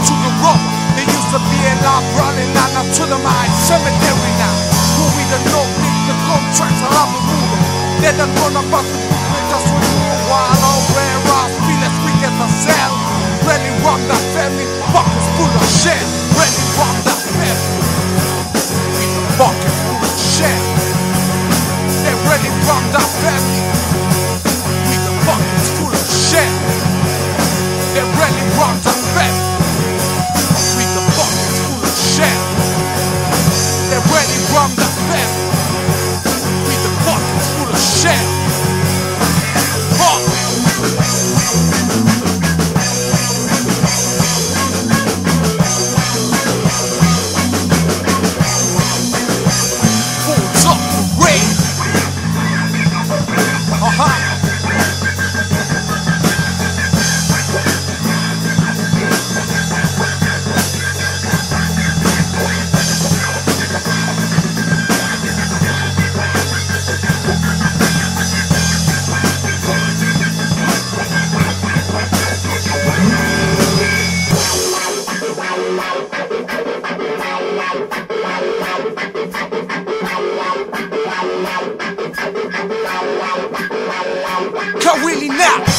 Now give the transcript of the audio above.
to the rubber. There used to be a lot running on up to the mine cemetery now. Who we the no big the contracts are up moving. They're the gonna bust the book just for you while all rare ass feel as weak as a cell. Really run that family, buckets full of shit. Really run that family. We the bucket full of shit. They really run that family. We the buckets full of shit. They really run that family. We the buckets full of shit. They really run that family. We the buckets full of shit. Can't really now.